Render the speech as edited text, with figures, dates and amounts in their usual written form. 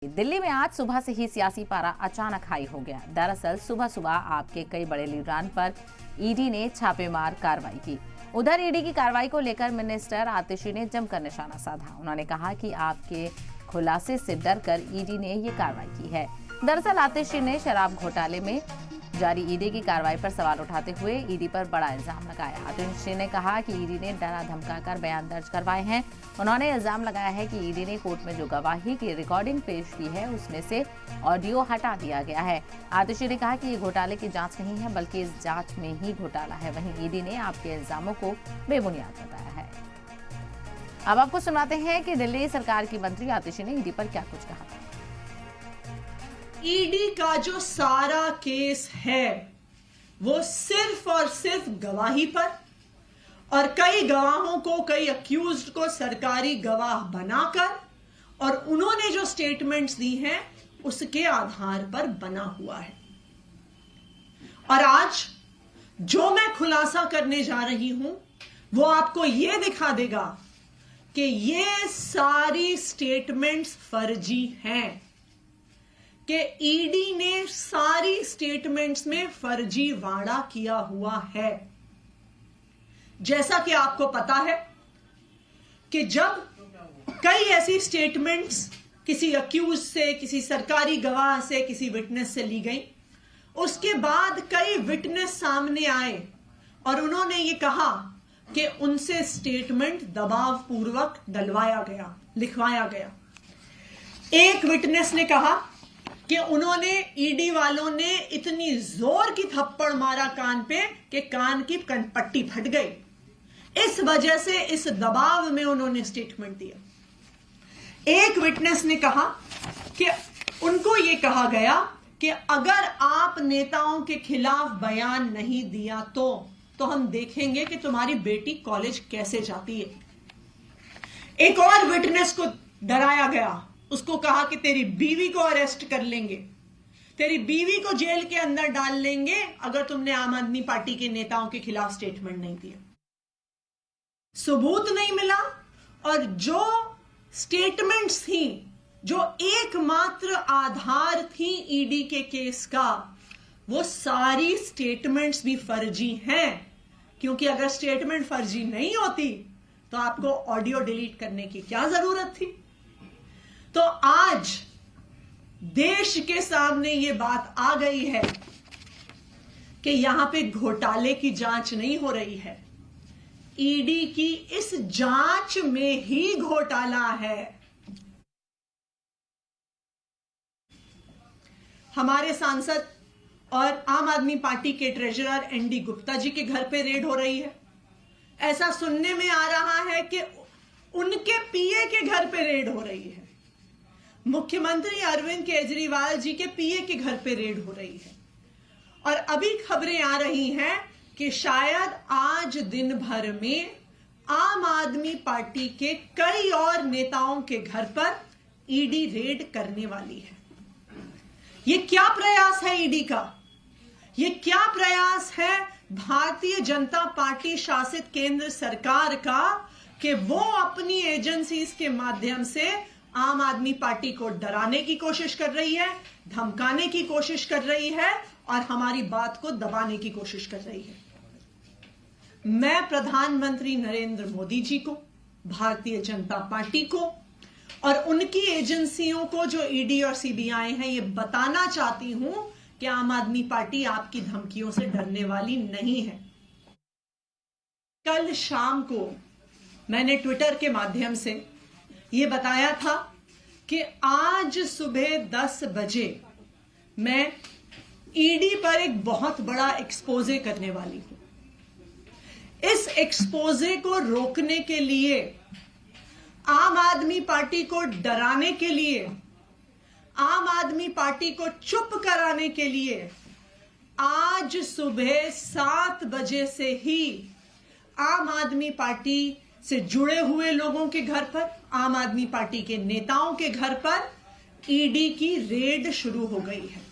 दिल्ली में आज सुबह से ही सियासी पारा अचानक हाई हो गया। दरअसल सुबह सुबह आपके कई बड़े लीडरान पर ईडी ने छापेमार कार्रवाई की। उधर ईडी की कार्रवाई को लेकर मिनिस्टर आतिशी ने जमकर निशाना साधा। उन्होंने कहा कि आपके खुलासे से डरकर ईडी ने ये कार्रवाई की है। दरअसल आतिशी ने शराब घोटाले में जारी ईडी की कार्रवाई पर सवाल उठाते हुए ईडी पर बड़ा इल्जाम लगाया। आतिशी ने कहा कि ईडी ने डरा धमकाकर बयान दर्ज करवाए हैं। उन्होंने इल्जाम लगाया है कि ईडी ने कोर्ट में जो गवाही की रिकॉर्डिंग पेश की है उसमें से ऑडियो हटा दिया गया है। आतिशी ने कहा कि ये घोटाले की जांच नहीं है बल्कि इस जांच में ही घोटाला है। वहीं ईडी ने आपके इल्जामों को बेबुनियाद बताया है। अब आपको सुनाते हैं कि दिल्ली सरकार की मंत्री आतिशी ने ईडी पर क्या कुछ कहा। ईडी का जो सारा केस है वो सिर्फ और सिर्फ गवाही पर और कई गवाहों को, कई अक्यूज्ड को सरकारी गवाह बनाकर और उन्होंने जो स्टेटमेंट्स दी हैं उसके आधार पर बना हुआ है। और आज जो मैं खुलासा करने जा रही हूं वो आपको यह दिखा देगा कि ये सारी स्टेटमेंट्स फर्जी हैं, कि ईडी ने सारी स्टेटमेंट्स में फर्जीवाड़ा किया हुआ है। जैसा कि आपको पता है कि जब कई ऐसी स्टेटमेंट्स किसी अक्यूज से, किसी सरकारी गवाह से, किसी विटनेस से ली गई, उसके बाद कई विटनेस सामने आए और उन्होंने ये कहा कि उनसे स्टेटमेंट दबावपूर्वक डलवाया गया, लिखवाया गया। एक विटनेस ने कहा कि उन्होंने, ईडी वालों ने इतनी जोर की थप्पड़ मारा कान पे कि कान की पट्टी फट गई। इस वजह से इस दबाव में उन्होंने स्टेटमेंट दिया। एक विटनेस ने कहा कि उनको यह कहा गया कि अगर आप नेताओं के खिलाफ बयान नहीं दिया तो हम देखेंगे कि तुम्हारी बेटी कॉलेज कैसे जाती है। एक और विटनेस को डराया गया, उसको कहा कि तेरी बीवी को अरेस्ट कर लेंगे, तेरी बीवी को जेल के अंदर डाल लेंगे अगर तुमने आम आदमी पार्टी के नेताओं के खिलाफ स्टेटमेंट नहीं दिया। सबूत नहीं मिला और जो स्टेटमेंट्स थी, जो एकमात्र आधार थी ईडी के केस का, वो सारी स्टेटमेंट्स भी फर्जी हैं। क्योंकि अगर स्टेटमेंट फर्जी नहीं होती तो आपको ऑडियो डिलीट करने की क्या जरूरत थी। तो आज देश के सामने ये बात आ गई है कि यहां पे घोटाले की जांच नहीं हो रही है, ईडी की इस जांच में ही घोटाला है। हमारे सांसद और आम आदमी पार्टी के ट्रेजरर एनडी गुप्ता जी के घर पे रेड हो रही है। ऐसा सुनने में आ रहा है कि उनके पीए के घर पे रेड हो रही है। मुख्यमंत्री अरविंद केजरीवाल जी के पीए के घर पे रेड हो रही है। और अभी खबरें आ रही हैं कि शायद आज दिन भर में आम आदमी पार्टी के कई और नेताओं के घर पर ईडी रेड करने वाली है। ये क्या प्रयास है ईडी का? ये क्या प्रयास है भारतीय जनता पार्टी शासित केंद्र सरकार का कि वो अपनी एजेंसीज के माध्यम से आम आदमी पार्टी को डराने की कोशिश कर रही है, धमकाने की कोशिश कर रही है और हमारी बात को दबाने की कोशिश कर रही है। मैं प्रधानमंत्री नरेंद्र मोदी जी को, भारतीय जनता पार्टी को और उनकी एजेंसियों को जो ईडी और सीबीआई हैं, ये बताना चाहती हूं कि आम आदमी पार्टी आपकी धमकियों से डरने वाली नहीं है। कल शाम को मैंने ट्विटर के माध्यम से ये बताया था कि आज सुबह 10 बजे मैं ईडी पर एक बहुत बड़ा एक्सपोजे करने वाली हूं। इस एक्सपोजे को रोकने के लिए, आम आदमी पार्टी को डराने के लिए, आम आदमी पार्टी को चुप कराने के लिए आज सुबह 7 बजे से ही आम आदमी पार्टी से जुड़े हुए लोगों के घर पर, आम आदमी पार्टी के नेताओं के घर पर ईडी की रेड शुरू हो गई है।